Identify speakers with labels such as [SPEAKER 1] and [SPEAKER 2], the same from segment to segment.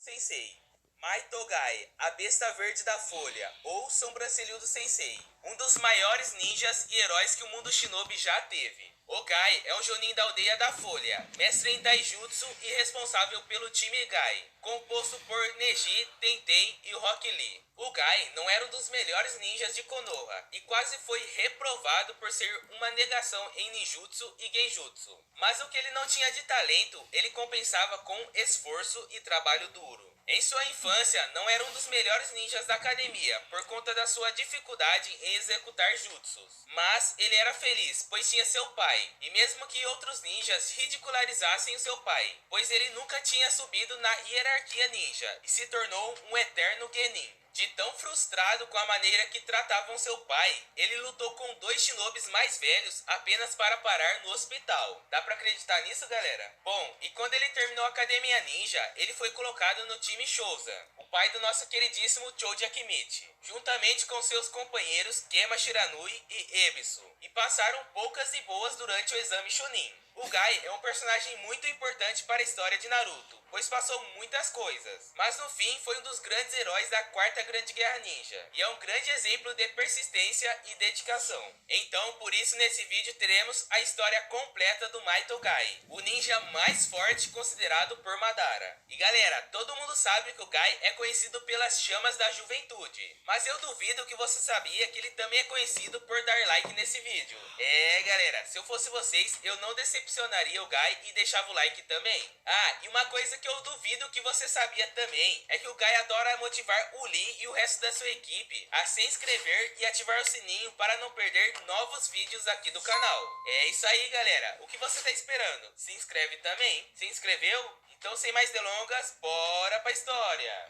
[SPEAKER 1] Sensei, Mai Togai, a besta verde da folha, ou Sobrancelhudo Sensei, um dos maiores ninjas e heróis que o mundo shinobi já teve. O Gai é um Jonin da aldeia da Folha, mestre em Taijutsu e responsável pelo time Gai, composto por Neji, Tenten e Rock Lee. O Gai não era um dos melhores ninjas de Konoha e quase foi reprovado por ser uma negação em ninjutsu e genjutsu. Mas o que ele não tinha de talento, ele compensava com esforço e trabalho duro. Em sua infância, não era um dos melhores ninjas da academia, por conta da sua dificuldade em executar jutsus. Mas ele era feliz, pois tinha seu pai, e mesmo que outros ninjas ridicularizassem o seu pai, pois ele nunca tinha subido na hierarquia ninja, e se tornou um eterno genin. De tão frustrado com a maneira que tratavam seu pai, ele lutou com 2 shinobis mais velhos apenas para parar no hospital. Dá pra acreditar nisso, galera? Bom, e quando ele terminou a Academia Ninja, ele foi colocado no time Shouza, o pai do nosso queridíssimo Choji Akimichi, juntamente com seus companheiros Kema Shiranui e Ebisu, e passaram poucas e boas durante o exame Chunin. O Gai é um personagem muito importante para a história de Naruto, pois passou muitas coisas, mas no fim foi um dos grandes heróis da Quarta Grande Guerra Ninja, e é um grande exemplo de persistência e dedicação. Então, por isso nesse vídeo teremos a história completa do Maito Gai, o ninja mais forte considerado por Madara. E galera, todo mundo sabe que o Gai é conhecido pelas chamas da juventude, mas eu duvido que você sabia que ele também é conhecido por dar like nesse vídeo. Galera, se eu fosse vocês, eu não decepcionaria o Gai e deixava o like também. Ah, e uma coisa que eu duvido que você sabia também é que o Gai adora motivar o Lee e o resto da sua equipe a se inscrever e ativar o sininho para não perder novos vídeos aqui do canal. É isso aí, galera. O que você tá esperando? Se inscreve também? Se inscreveu? Então, sem mais delongas, bora pra história!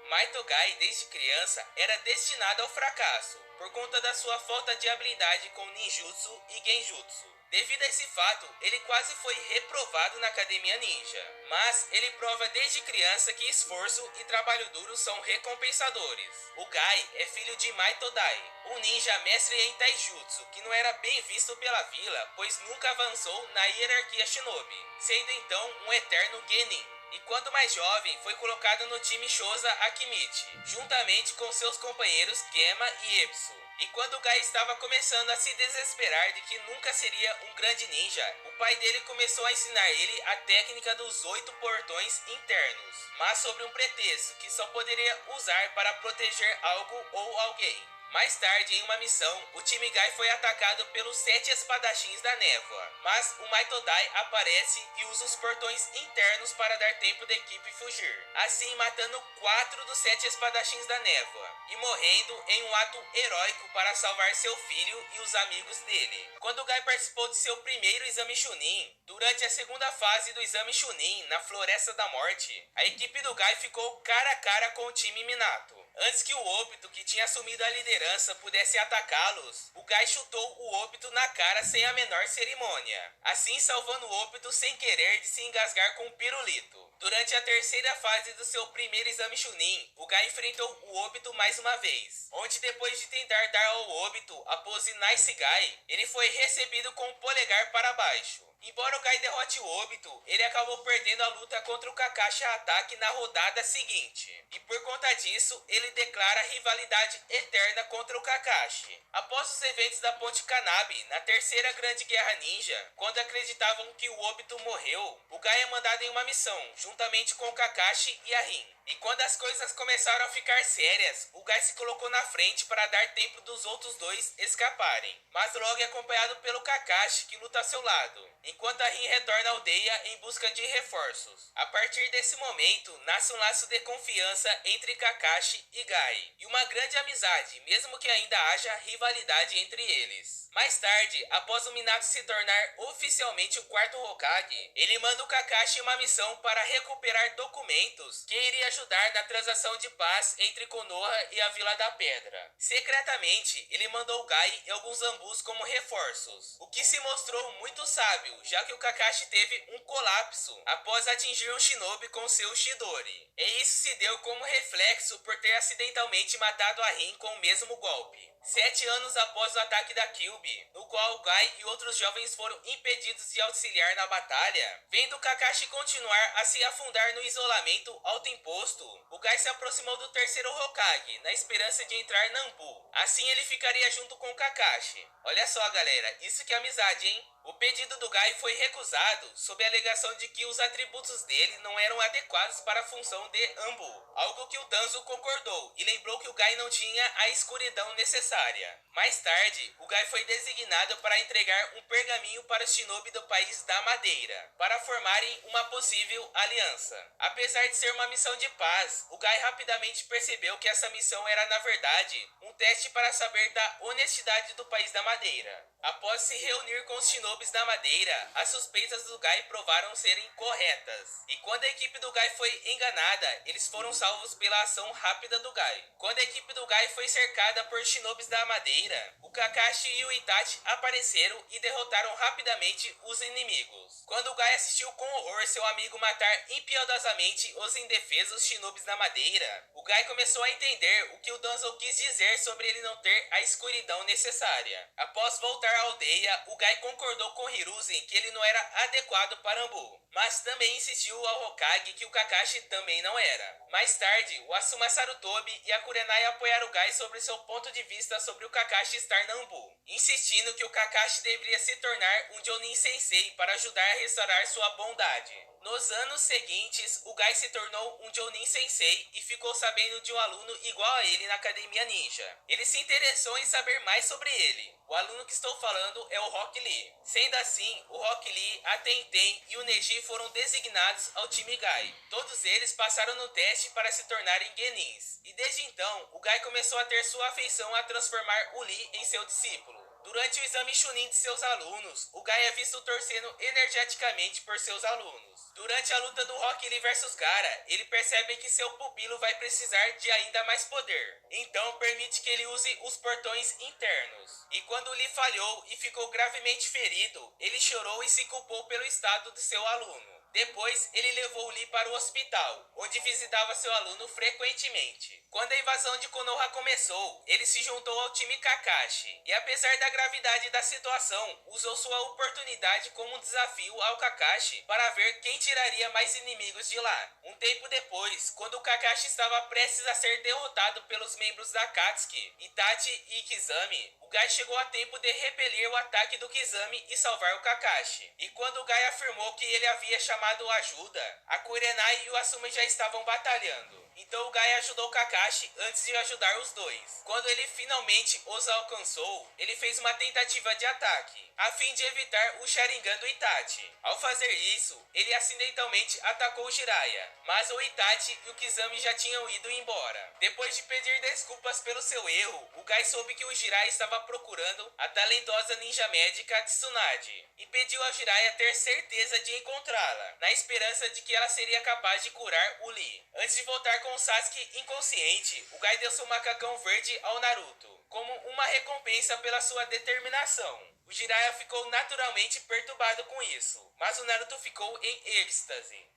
[SPEAKER 1] Maito Gai, desde criança, era destinado ao fracasso, por conta da sua falta de habilidade com ninjutsu e genjutsu. Devido a esse fato, ele quase foi reprovado na Academia Ninja. Mas ele prova desde criança que esforço e trabalho duro são recompensadores. O Gai é filho de Mai Todai, um ninja mestre em Taijutsu que não era bem visto pela vila, pois nunca avançou na hierarquia shinobi, sendo então um eterno genin. E quando mais jovem, foi colocado no time Shouza Akimichi, juntamente com seus companheiros Kema e Ebisu. E quando o Gai estava começando a se desesperar de que nunca seria um grande ninja, o pai dele começou a ensinar ele a técnica dos 8 portões internos, mas sobre um pretexto que só poderia usar para proteger algo ou alguém. Mais tarde, em uma missão, o time Gai foi atacado pelos 7 espadachins da névoa, mas o Maitodai aparece e usa os portões internos para dar tempo da equipe fugir, assim matando 4 dos 7 espadachins da névoa, e morrendo em um ato heróico para salvar seu filho e os amigos dele. Quando o Gai participou de seu primeiro exame Chunin, durante a segunda fase do exame Chunin, na Floresta da Morte, a equipe do Gai ficou cara a cara com o time Minato. Antes que o Obito, que tinha assumido a liderança, pudesse atacá-los, o Gai chutou o Obito na cara sem a menor cerimônia, assim salvando o Obito sem querer de se engasgar com um pirulito. Durante a terceira fase do seu primeiro exame Chunin, o Gai enfrentou o Obito mais uma vez, onde depois de tentar dar ao Obito a pose Nice Guy, ele foi recebido com o polegar para baixo. Embora o Gai derrote o Obito, ele acabou perdendo a luta contra o Kakashi Hatake na rodada seguinte. E por conta disso, ele declara rivalidade eterna contra o Kakashi. Após os eventos da Ponte Kanabi, na terceira grande guerra ninja, quando acreditavam que o Obito morreu, o Gai é mandado em uma missão, juntamente com o Kakashi e a Rin. E quando as coisas começaram a ficar sérias, o Gai se colocou na frente para dar tempo dos outros dois escaparem. Mas logo é acompanhado pelo Kakashi, que luta a seu lado, enquanto a Rin retorna à aldeia em busca de reforços. A partir desse momento, nasce um laço de confiança entre Kakashi e Gai, e uma grande amizade, mesmo que ainda haja rivalidade entre eles. Mais tarde, após o Minato se tornar oficialmente o quarto Hokage, ele manda o Kakashi em uma missão para recuperar documentos que iria ajudar na transação de paz entre Konoha e a Vila da Pedra. Secretamente, ele mandou o Gai e alguns Zambus como reforços, o que se mostrou muito sábio, já que o Kakashi teve um colapso após atingir um shinobi com seu Chidori. E isso se deu como reflexo por ter acidentalmente matado a Rin com o mesmo golpe. 7 anos após o ataque da Kyuubi, no qual o Gai e outros jovens foram impedidos de auxiliar na batalha, vendo Kakashi continuar a se afundar no isolamento autoimposto, o Gai se aproximou do terceiro Hokage, na esperança de entrar na Anbu. Assim ele ficaria junto com Kakashi. Olha só, galera, isso que é amizade, hein? O pedido do Gai foi recusado sob a alegação de que os atributos dele não eram adequados para a função de Anbu, algo que o Danzo concordou e lembrou que o Gai não tinha a escuridão necessária. Mais tarde, o Gai foi designado para entregar um pergaminho para o shinobi do país da Madeira, para formarem uma possível aliança. Apesar de ser uma missão de paz, o Gai rapidamente percebeu que essa missão era, na verdade, um teste para saber da honestidade do país da Madeira. Após se reunir com os shinobis da Madeira, as suspeitas do Gai provaram serem corretas. E quando a equipe do Gai foi enganada, eles foram salvos pela ação rápida do Gai. Quando a equipe do Gai foi cercada por shinobis da Madeira, o Kakashi e o Itachi apareceram e derrotaram rapidamente os inimigos. Quando o Gai assistiu com horror seu amigo matar impiedosamente os indefesos shinobis da Madeira, o Gai começou a entender o que o Danzo quis dizer sobre ele não ter a escuridão necessária. Após voltar à aldeia, o Gai concordou com Hiruzen que ele não era adequado para Anbu, mas também insistiu ao Hokage que o Kakashi também não era. Mais tarde, o Asuma Sarutobi e a Kurenai apoiaram o Gai sobre seu ponto de vista sobre o Kakashi estar na Anbu, insistindo que o Kakashi deveria se tornar um Jonin Sensei para ajudar a restaurar sua bondade. Nos anos seguintes, o Gai se tornou um Jonin Sensei e ficou sabendo de um aluno igual a ele na Academia Ninja. Ele se interessou em saber mais sobre ele. O aluno que estou falando é o Rock Lee. Sendo assim, o Rock Lee, a Tenten e o Neji foram designados ao time Gai. Todos eles passaram no teste para se tornarem Genins. E desde então, o Gai começou a ter sua afeição a transformar o Lee em seu discípulo. Durante o exame Chunin de seus alunos, o Gai é visto torcendo energeticamente por seus alunos. Durante a luta do Rock Lee vs Gaara, ele percebe que seu pupilo vai precisar de ainda mais poder. Então permite que ele use os portões internos. E quando Lee falhou e ficou gravemente ferido, ele chorou e se culpou pelo estado de seu aluno. Depois, ele levou Lee para o hospital, onde visitava seu aluno frequentemente. Quando a invasão de Konoha começou, ele se juntou ao time Kakashi, e apesar da gravidade da situação, usou sua oportunidade como um desafio ao Kakashi para ver quem tiraria mais inimigos de lá. Um tempo depois, quando o Kakashi estava prestes a ser derrotado pelos membros da Akatsuki, Itachi e Kizami, o Gai chegou a tempo de repelir o ataque do Kizami e salvar o Kakashi. E quando o Gai afirmou que ele havia chamado ajuda, a Kurenai e o Asuma já estavam batalhando. Então o Gai ajudou Kakashi antes de ajudar os dois. Quando ele finalmente os alcançou, ele fez uma tentativa de ataque, a fim de evitar o Sharingan do Itachi. Ao fazer isso, ele acidentalmente atacou o Jiraiya, mas o Itachi e o Kizami já tinham ido embora. Depois de pedir desculpas pelo seu erro, o Gai soube que o Jiraiya estava procurando a talentosa ninja médica Tsunade e pediu ao Jiraiya ter certeza de encontrá-la, na esperança de que ela seria capaz de curar o Lee. Antes de voltar com o Sasuke inconsciente, o Gai deu seu macacão verde ao Naruto, como uma recompensa pela sua determinação. O Jiraiya ficou naturalmente perturbado com isso, mas o Naruto ficou em êxtase.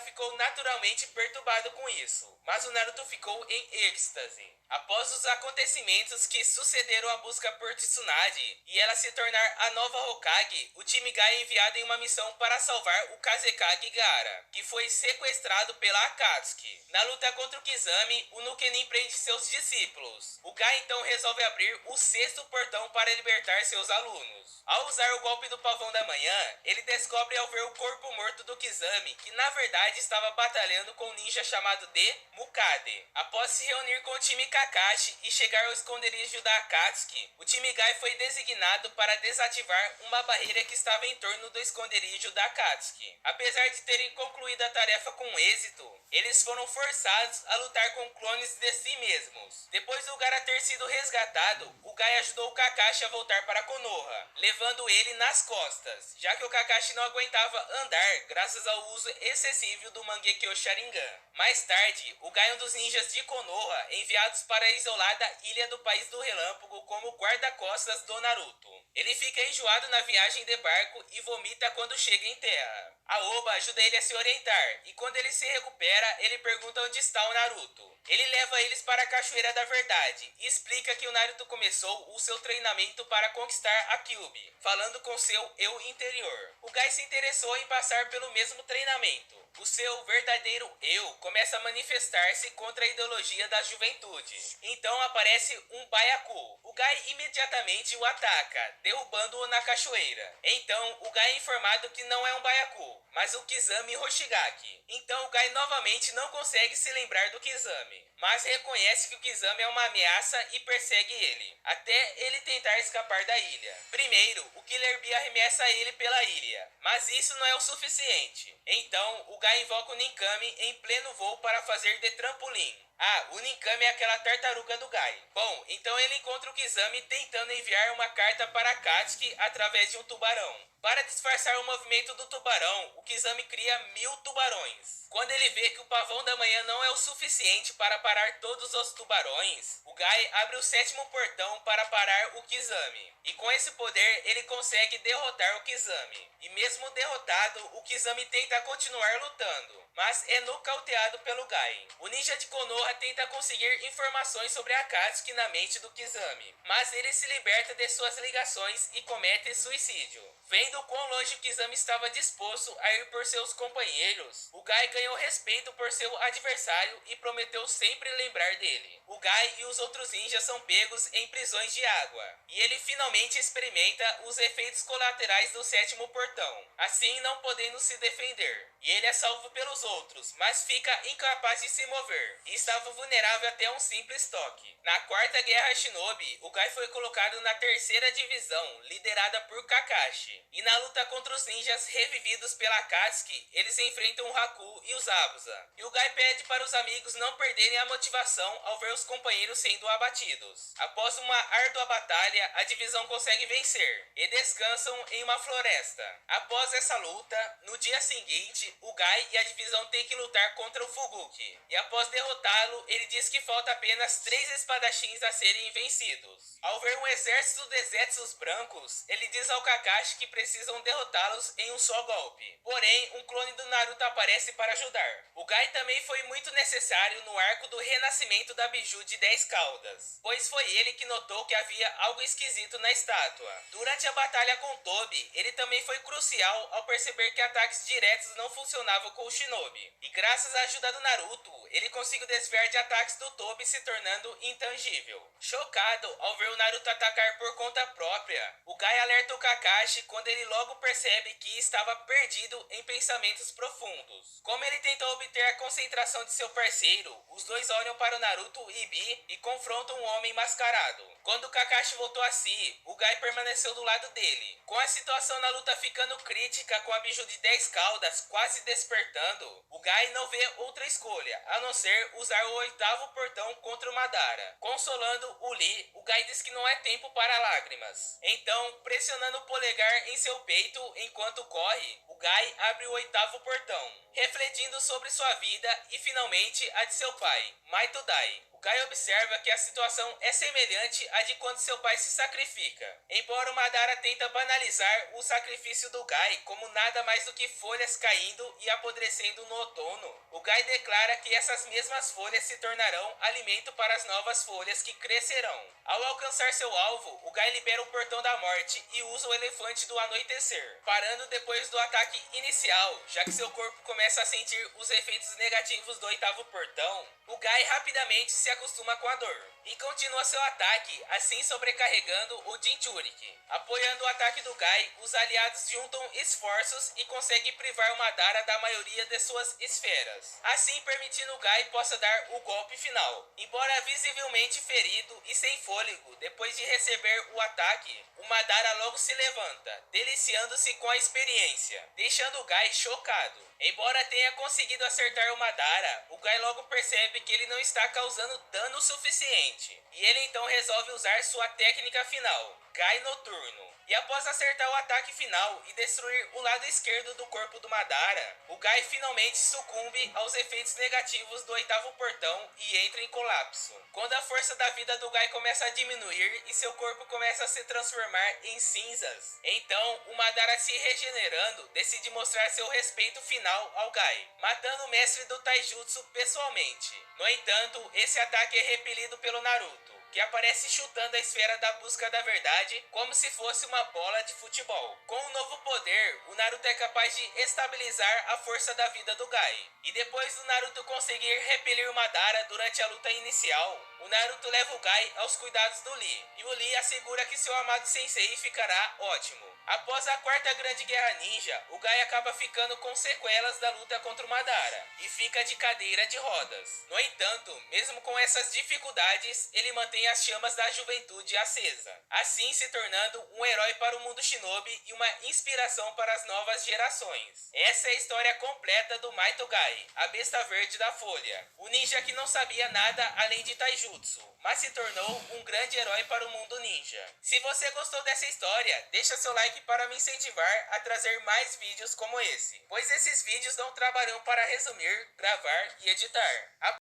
[SPEAKER 1] Ficou naturalmente perturbado com isso, mas o Naruto ficou em êxtase. Após os acontecimentos que sucederam à busca por Tsunade e ela se tornar a nova Hokage, o time Gai é enviado em uma missão para salvar o Kazekage Gaara, que foi sequestrado pela Akatsuki. Na luta contra o Kizami, o Nukenin prende seus discípulos. O Gai então resolve abrir o sexto portão para libertar seus alunos. Ao usar o golpe do Pavão da Manhã, ele descobre ao ver o corpo morto do Kizami, que na verdade estava batalhando com um ninja chamado de Mukade. Após se reunir com o time Kakashi e chegar ao esconderijo da Akatsuki, o time Gai foi designado para desativar uma barreira que estava em torno do esconderijo da Akatsuki. Apesar de terem concluído a tarefa com êxito, eles foram forçados a lutar com clones de si mesmos. Depois do Gaara ter sido resgatado, o Gai ajudou o Kakashi a voltar para Konoha, levando ele nas costas, já que o Kakashi não aguentava andar graças ao uso excessivo do do Mangekyo Sharingan. Mais tarde, o Gai é um dos ninjas de Konoha enviados para a isolada ilha do País do Relâmpago como guarda-costas do Naruto. Ele fica enjoado na viagem de barco e vomita quando chega em terra. A Oba ajuda ele a se orientar e quando ele se recupera, ele pergunta onde está o Naruto. Ele leva eles para a Cachoeira da Verdade e explica que o Naruto começou o seu treinamento para conquistar a Kyuubi, falando com seu eu interior. O Gai se interessou em passar pelo mesmo treinamento. O seu verdadeiro eu começa a manifestar-se contra a ideologia da juventude. Então aparece um Byaku. O Gai imediatamente o ataca, derrubando-o na cachoeira. Então o Gai é informado que não é um Byaku, mas o Kizami Hoshigaki. Então o Gai novamente não consegue se lembrar do Kizami, mas reconhece que o Kizami é uma ameaça e persegue ele, até ele tentar escapar da ilha. Primeiro, o Killer Bee arremessa ele pela ilha, mas isso não é o suficiente. Então o Gai invoca o Ninkami em pleno voo para fazer de trampolim. Ah, o Ninkami é aquela tartaruga do Gai. Bom, então ele encontra o Kizami tentando enviar uma carta para Akatsuki através de um tubarão. Para disfarçar o movimento do tubarão, o Kizami cria 1000 tubarões. Quando ele vê que o pavão da manhã não é o suficiente para parar todos os tubarões, o Gai abre o 7º portão para parar o Kizami. E com esse poder, ele consegue derrotar o Kizami. E mesmo derrotado, o Kizami tenta continuar lutando, mas é nocauteado pelo Gai. O ninja de Konoha tenta conseguir informações sobre Akatsuki na mente do Kizami, mas ele se liberta de suas ligações e comete suicídio. Vendo quão longe o Kizami estava disposto a ir por seus companheiros, o Gai ganhou respeito por seu adversário e prometeu sempre lembrar dele. O Gai e os outros ninjas são pegos em prisões de água, e ele finalmente experimenta os efeitos colaterais do 7º portão, assim não podendo se defender. E ele é salvo pelos outros, mas fica incapaz de se mover, e estava vulnerável até um simples toque. Na 4ª Guerra Shinobi, o Gai foi colocado na 3ª divisão, liderada por Kakashi. E na luta contra os ninjas revividos pela Akatsuki, eles enfrentam o Haku e os Abusa. E o Gai pede para os amigos não perderem a motivação ao ver os companheiros sendo abatidos. Após uma árdua batalha, a divisão consegue vencer, e descansam em uma floresta. Após essa luta, no dia seguinte, o Gai e a divisão têm que lutar contra o Fubuki. E após derrotá-lo, ele diz que falta apenas 3 espadachins a serem vencidos. Ao ver um exército de Zetsus brancos, ele diz ao Kakashi que precisam derrotá-los em um só golpe. Porém, um clone do Naruto aparece para ajudar. O Gai também foi muito necessário no arco do renascimento da Biju de 10 caudas, pois foi ele que notou que havia algo esquisito na estátua. Durante a batalha com Tobi, ele também foi crucial ao perceber que ataques diretos não funcionavam com o Shinobi. E graças à ajuda do Naruto, ele conseguiu desviar de ataques do Tobi, se tornando intangível. Chocado ao ver o Naruto atacar por conta própria, o Gai alerta o Kakashi quando ele logo percebe que estava perdido em pensamentos profundos. Como ele tentou obter a concentração de seu parceiro, os dois olham para o Naruto e Ibi e confrontam um homem mascarado. Quando o Kakashi voltou a si, o Gai permaneceu do lado dele. Com a situação na luta ficando crítica, com a Biju de 10 caudas quase despertando, o Gai não vê outra escolha, a não ser usar o 8º portão contra o Madara. Consolando o Lee, o Gai diz que não é tempo para lágrimas. Então, pressionando o polegar em seu peito enquanto corre, o Gai abre o 8º portão, refletindo sobre sua vida e finalmente a de seu pai, Maito Dai. O Gai observa que a situação é semelhante à de quando seu pai se sacrifica. Embora o Madara tenta banalizar o sacrifício do Gai como nada mais do que folhas caindo e apodrecendo no outono, o Gai declara que essas mesmas folhas se tornarão alimento para as novas folhas que crescerão. Ao alcançar seu alvo, o Gai libera o portão da morte e usa o elefante do anoitecer, parando depois do ataque inicial, já que seu corpo começa a sentir os efeitos negativos do 8º portão. O Gai rapidamente se acostuma com a dor e continua seu ataque, assim sobrecarregando o Jinchuriki. Apoiando o ataque do Gai, os aliados juntam esforços e conseguem privar o Madara da maioria de suas esferas, assim permitindo o Gai possa dar o golpe final. Embora visivelmente ferido e sem fôlego depois de receber o ataque, o Madara logo se levanta, deliciando-se com a experiência, deixando o Gai chocado. Embora tenha conseguido acertar o Madara, o Gai logo percebe que ele não está causando dano suficiente, e ele então resolve usar sua técnica final, Gai Noturno. E após acertar o ataque final e destruir o lado esquerdo do corpo do Madara, o Gai finalmente sucumbe aos efeitos negativos do oitavo portão e entra em colapso. Quando a força da vida do Gai começa a diminuir e seu corpo começa a se transformar em cinzas, então o Madara, se regenerando, decide mostrar seu respeito final ao Gai, matando o mestre do Taijutsu pessoalmente. No entanto, esse ataque é repelido pelo Naruto, que aparece chutando a esfera da busca da verdade como se fosse uma bola de futebol. Com um novo poder, o Naruto é capaz de estabilizar a força da vida do Gai. E depois do Naruto conseguir repelir o Madara durante a luta inicial, o Naruto leva o Gai aos cuidados do Lee, e o Lee assegura que seu amado sensei ficará ótimo. Após a quarta grande guerra ninja, o Gai acaba ficando com sequelas da luta contra o Madara e fica de cadeira de rodas. No entanto, mesmo com essas dificuldades, ele mantém as chamas da juventude acesa, assim se tornando um herói para o mundo shinobi e uma inspiração para as novas gerações. Essa é a história completa do Maito Gai, a besta verde da folha, o ninja que não sabia nada além de taijutsu, mas se tornou um grande herói para o mundo ninja. Se você gostou dessa história, deixa seu like para me incentivar a trazer mais vídeos como esse, pois esses vídeos dão trabalhão para resumir, gravar e editar.